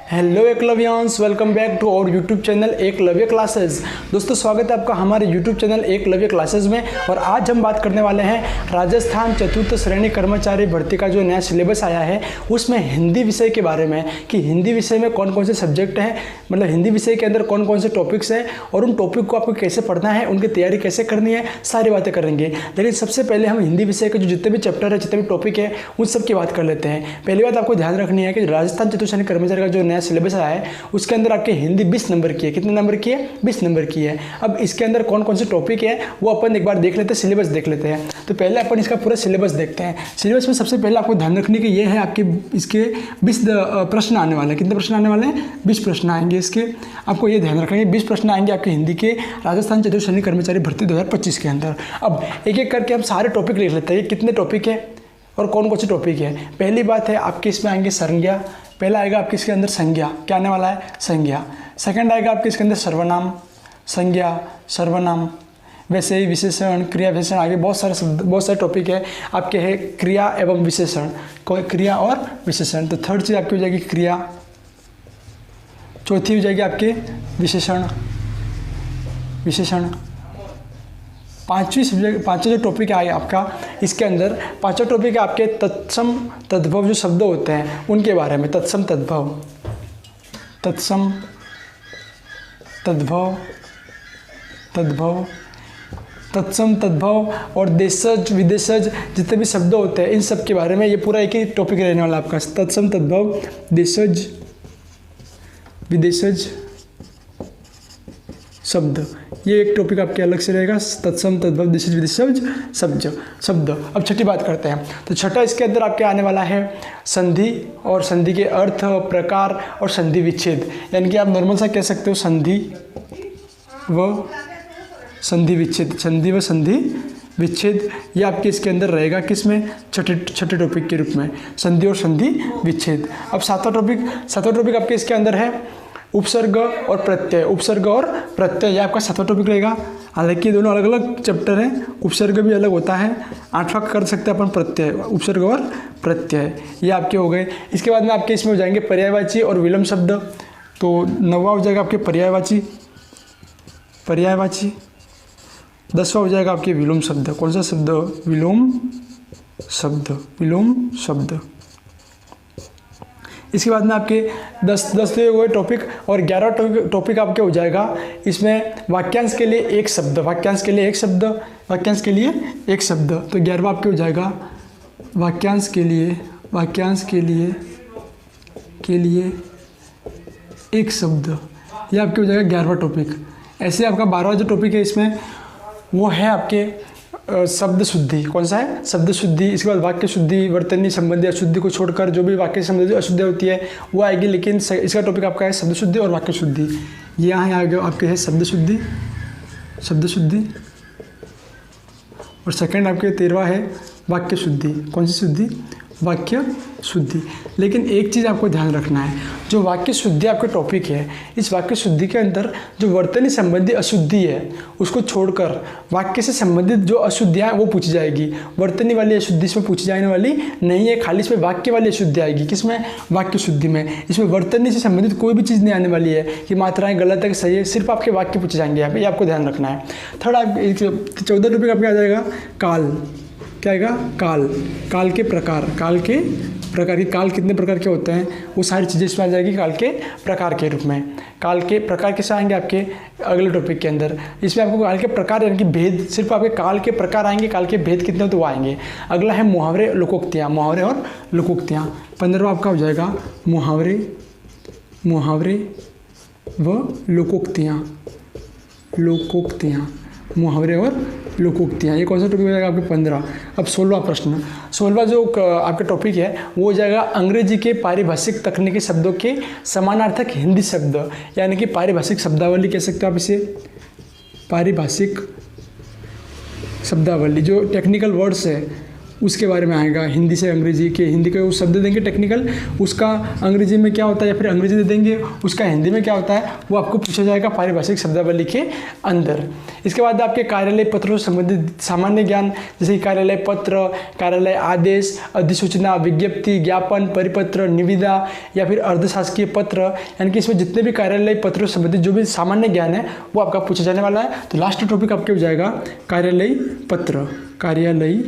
Hello Eklavyans, welcome back to our YouTube channel Eklavya classes. दोस्तों स्वागत है आपका हमारे यूट्यूब चैनल एकलव्य क्लासेस में। और आज हम बात करने वाले हैं राजस्थान चतुर्थ श्रेणी कर्मचारी भर्ती का जो नया सिलेबस आया है उसमें हिंदी विषय के बारे में कि हिंदी विषय में कौन कौन से सब्जेक्ट हैं, मतलब हिंदी विषय के अंदर कौन कौन से टॉपिक्स हैं और उन टॉपिक को आपको कैसे पढ़ना है, उनकी तैयारी कैसे करनी है, सारी बातें करेंगे। लेकिन सबसे पहले हम हिंदी विषय के जो जितने भी चैप्टर है, जितने भी टॉपिक है, उन सब की बात कर लेते हैं। पहली बात आपको ध्यान रखनी है कि राजस्थान चतुर्थ श्रेणी कर्मचारी का जो नया सिलेबस आया है उसके अंदर आपके हिंदी 20 नंबर की है। कितने नंबर की है? 20 नंबर की है। अब इसके अंदर कौन कौन से टॉपिक है वो अपन एक बार देख लेते हैं, सिलेबस देख लेते हैं। तो पहले अपन इसका पूरा सिलेबस देखते हैं। सिलेबस में सबसे पहले आपको ध्यान रखने की ये है, आपके इसके 20 प्रश्न आने वाले हैं। कितने प्रश्न आने वाले हैं? 20 प्रश्न आएंगे इसके। आपको ये ध्यान रखना है 20 प्रश्न आएंगे आपके हिंदी के राजस्थान चतुर्थ श्रेणी कर्मचारी भर्ती 2025 के अंदर। अब एक एक करके हम सारे टॉपिक लिख लेते हैं, कितने टॉपिक है और कौन कौन से टॉपिक है। पहली बात है आपके इसमें आएंगे संज्ञा। पहला आएगा आपके इसके अंदर संज्ञा, क्या आने वाला है? संज्ञा। सेकंड आएगा आपके इसके अंदर सर्वनाम, संज्ञा, सर्वनाम, वैसे ही विशेषण, क्रिया विशेषण, आगे बहुत सारे टॉपिक है आपके है क्रिया एवं विशेषण, कोई क्रिया और विशेषण। तो थर्ड चीज़ आपकी हो जाएगी क्रिया। चौथी हो जाएगी आपके विशेषण, विशेषण। पांचवा जो टॉपिक है आपका इसके अंदर, पांचवा टॉपिक है आपके तत्सम तद्भव जो शब्द होते हैं उनके बारे में। तत्सम तद्भव, तत्सम तद्भव, तद्भव, तत्सम तद्भव और देशज विदेशज जितने भी शब्द होते हैं इन सब के बारे में ये पूरा एक ही टॉपिक रहने वाला आपका। तत्सम तद्भव, देशज विदेशज शब्द, ये एक टॉपिक आपके अलग से रहेगा। तत्सम तद्भव देशज विदेशज शब्द। अब छठी बात करते हैं। तो छठा इसके अंदर आपके आने वाला है संधि और संधि के अर्थ, प्रकार और संधि विच्छेद। यानी कि आप नॉर्मल सा कह सकते हो संधि व संधि विच्छेद, संधि व संधि विच्छेद। ये आपके इसके अंदर रहेगा किसमें? छठे टॉपिक के रूप में, संधि और संधि विच्छेद। अब सातवां टॉपिक आपके इसके अंदर है उपसर्ग और प्रत्यय। उपसर्ग और प्रत्यय ये आपका सातवां टॉपिक रहेगा। हालांकि दोनों अलग अलग चैप्टर हैं, उपसर्ग भी अलग होता है। आठवां कर सकते हैं अपन प्रत्यय, उपसर्ग और प्रत्यय ये आपके हो गए। इसके बाद में आपके इसमें हो जाएंगे पर्यायवाची और विलोम शब्द। तो नौवां हो जाएगा आपके पर्यायवाची, पर्यायवाची। 10वां हो जाएगा आपके विलोम शब्द। कौन सा शब्द? विलोम शब्द, विलोम शब्द। इसके बाद में आपके 10 हुए टॉपिक और 11 टॉपिक आपके हो जाएगा इसमें वाक्यांश के लिए एक शब्द, वाक्यांश के लिए एक शब्द, वाक्यांश के लिए एक शब्द। तो 11वां आपके हो जाएगा वाक्यांश के लिए, वाक्यांश के लिए एक शब्द। ये आपके हो जाएगा 11वां टॉपिक। ऐसे आपका 12वां जो टॉपिक है इसमें वो है आपके शब्द शुद्धि। कौन सा है? शब्द शुद्धि। इसके बाद वाक्य शुद्धि, वर्तनी संबंधी अशुद्धि को छोड़कर जो भी वाक्य संबंधी अशुद्धि होती है वो आएगी। लेकिन इसका टॉपिक आपका है शब्द शुद्धि और वाक्य शुद्धि। ये यहाँ आगे आपके है शब्द शुद्धि, शब्द शुद्धि। और सेकंड आपके 13वां है वाक्य शुद्धि। कौन सी शुद्धि? वाक्य शुद्धि। लेकिन एक चीज़ आपको ध्यान रखना है, जो वाक्य शुद्धि आपके टॉपिक है इस वाक्य शुद्धि के अंदर जो वर्तनी संबंधी अशुद्धि है उसको छोड़कर वाक्य से संबंधित जो अशुद्धियाँ हैं वो पूछी जाएगी। वर्तनी वाली अशुद्धि इसमें पूछी जाने वाली नहीं है, खाली इसमें वाक्य वाली अशुद्धि आएगी। किसमें? वाक्य शुद्धि में। इसमें वर्तनी से संबंधित कोई भी चीज़ नहीं आने वाली है कि मात्राएँ गलत है कि सही है, सिर्फ आपके वाक्य पूछे जाएंगे यहाँ पे, ये आपको ध्यान रखना है। थर्ड 14 टॉपिक आपका आ जाएगा काल। क्या आएगा? काल, काल के प्रकार, काल के प्रकार की, काल कितने प्रकार के होते हैं वो सारी चीज़ें इसमें आ जाएगी काल के प्रकार के रूप में। काल के प्रकार कैसे आएंगे आपके अगले टॉपिक के अंदर। इसमें आपको काल के प्रकार यानी कि भेद, सिर्फ आपके काल के प्रकार आएंगे, काल के भेद कितने तो वो आएंगे। अगला है मुहावरे लोकोक्तियाँ, मुहावरे और लोकोक्तियाँ। 15वां आपका हो जाएगा मुहावरे, मुहावरे व लोकोक्तियाँ, लोकोक्तियाँ, मुहावरे और लोकोक्तियाँ। ये कौन सा टॉपिक हो जाएगा आपके 15। अब 16वां प्रश्न, 16वां जो आपका टॉपिक है वो हो जाएगा अंग्रेजी के पारिभाषिक तकनीकी शब्दों के समानार्थक हिंदी शब्द। यानी कि पारिभाषिक शब्दावली कह सकते हो आप इसे, पारिभाषिक शब्दावली। जो टेक्निकल वर्ड्स है उसके बारे में आएगा। हिंदी से अंग्रेजी के, हिंदी के वो शब्द देंगे टेक्निकल, उसका अंग्रेजी में क्या होता है या फिर अंग्रेजी दे देंगे उसका हिंदी में क्या होता है, वो आपको पूछा जाएगा पारिभाषिक शब्दावली के अंदर। इसके बाद आपके कार्यालय पत्रों से संबंधित सामान्य ज्ञान, जैसे कार्यालय पत्र, कार्यालय आदेश, अधिसूचना, विज्ञप्ति, ज्ञापन, परिपत्र, निविदा या फिर अर्धशासकीय पत्र, यानी कि इसमें जितने भी कार्यालय पत्रों से संबंधित जो भी सामान्य ज्ञान है वो आपका पूछा जाने वाला है। तो लास्ट टॉपिक आपके हो जाएगा कार्यालय पत्र, कार्यालय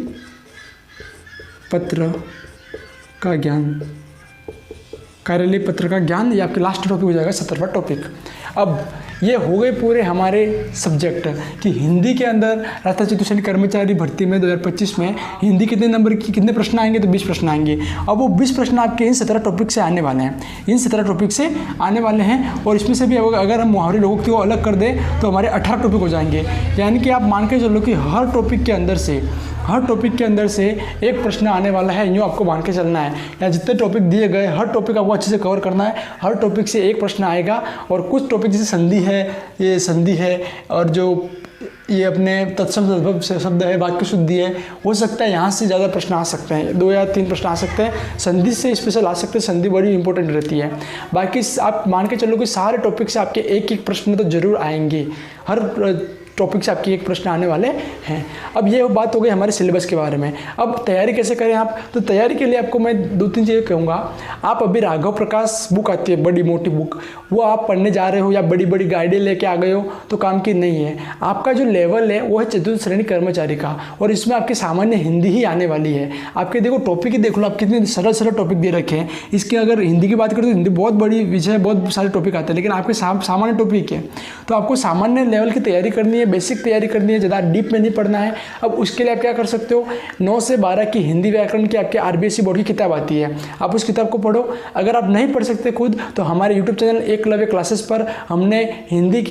पत्र का ज्ञान, कार्यालय पत्र का ज्ञान, ये आपके लास्ट टॉपिक हो जाएगा 17वां टॉपिक। अब ये हो गए पूरे हमारे सब्जेक्ट कि हिंदी के अंदर राजस्थान चतुर्थ कर्मचारी भर्ती में 2025 में हिंदी कितने नंबर की कितने प्रश्न आएंगे, तो 20 प्रश्न आएंगे। अब वो 20 प्रश्न आपके इन 17 टॉपिक से आने वाले हैं, इन 17 टॉपिक से आने वाले हैं। और इसमें से भी अगर हम मुहावरे लोगों को अलग कर दें तो हमारे 18 टॉपिक हो जाएंगे। यानी कि आप मान के चलो कि हर टॉपिक के अंदर से एक प्रश्न आने वाला है, यूँ आपको मान के चलना है। या जितने टॉपिक दिए गए हर टॉपिक आपको अच्छे से कवर करना है, हर टॉपिक से एक प्रश्न आएगा। और कुछ टॉपिक जैसे संधि है और जो ये अपने तत्सम तद्भव शब्द है, वाक्य शुद्धि है, हो सकता है यहाँ से ज़्यादा प्रश्न आ सकते हैं, 2 या 3 प्रश्न आ सकते हैं। संधि से स्पेशल आ सकते हैं, संधि बड़ी इंपॉर्टेंट रहती है। बाकी आप मान के चलो कि सारे टॉपिक से आपके एक प्रश्न तो जरूर आएंगे, हर टॉपिक से आपके एक प्रश्न आने वाले हैं। अब ये बात हो गई हमारे सिलेबस के बारे में। अब तैयारी कैसे करें आप, तो तैयारी के लिए आपको मैं 2-3 चीज़ें कहूँगा। आप अभी राघव प्रकाश बुक आती है, बड़ी मोटी बुक, वो आप पढ़ने जा रहे हो या बड़ी बड़ी गाइडें लेके आ गए हो तो काम की नहीं है। आपका जो लेवल है वो है चतुर्थ श्रेणी कर्मचारी का, और इसमें आपकी सामान्य हिंदी ही आने वाली है। आपके देखो टॉपिक ही देख लो, आप कितने सरल टॉपिक दे रखे हैं। इसके अगर हिंदी की बात करें तो हिंदी बहुत बड़ी विषय है, बहुत सारे टॉपिक आते हैं, लेकिन आपके सामान्य टॉपिक है। तो आपको सामान्य लेवल की तैयारी करनी है, बेसिक तैयारी करनी है, ज़्यादा डीप में नहीं पढ़ना है। अब उसके लिए आप क्या कर सकते हो, 9 से 12 की हिंदी व्याकरण की आपके RBSE बोर्ड की किताब आती है, आप उस किताब को पढ़ो। अगर आप नहीं पढ़ सकते खुद तो हमारे यूट्यूब चैनल एकलव्य क्लासेस पर हमने हिंदी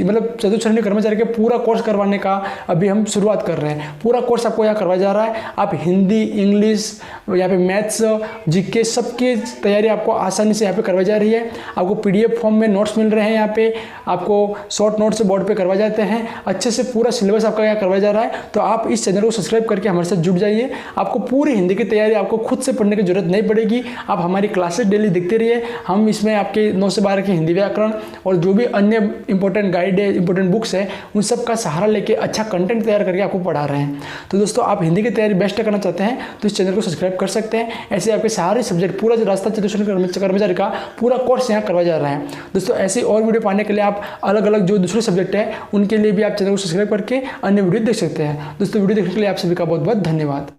मतलब चतुर्थ श्रेणी कर्मचारी के पूरा कोर्स करवाने का अभी हम शुरुआत कर रहे हैं। पूरा कोर्स आपको यहाँ करवाया जा रहा है। आप हिंदी, इंग्लिश, यहाँ पे मैथ्स, GK सबकी तैयारी आपको आसानी से यहाँ पे करवाई जा रही है। आपको PDF फॉर्म में नोट्स मिल रहे हैं, यहाँ पे आपको शॉर्ट नोट्स बोर्ड पे करवाए जाते हैं। अच्छे से पूरा सिलेबस आपका यहाँ करवाया जा रहा है। तो आप इस चैनल को सब्सक्राइब करके हमारे साथ जुड़ जाइए। आपको पूरी हिंदी की तैयारी आपको खुद से पढ़ने की जरूरत नहीं पड़ेगी। आप हमारी क्लासेस डेली देखते रहिए। हम इसमें आपके 9 से 12 की हिंदी व्याकरण और जो भी अन्य इंपॉर्टेंट गाइड है, इंपॉर्टेंट बुक्स है, उन सब का सहारा लेके अच्छा कंटेंट तैयार करके आपको पढ़ा रहे हैं। तो दोस्तों, आप हिंदी की तैयारी बेस्ट करना चाहते हैं तो इस चैनल को सब्सक्राइब कर सकते हैं। ऐसे आपके सारे सब्जेक्ट, पूरा जो राजस्थान चतुर्थ श्रेणी कर्मचारी का पूरा कोर्स यहाँ करवाया जा रहा है। दोस्तों, ऐसे और वीडियो पाने के लिए आप अलग अलग जो दूसरे सब्जेक्ट है उनके लिए भी आप चैनल को सब्सक्राइब करके अन्य वीडियो देख सकते हैं। दोस्तों, वीडियो देखने के लिए आप सभी का बहुत बहुत धन्यवाद।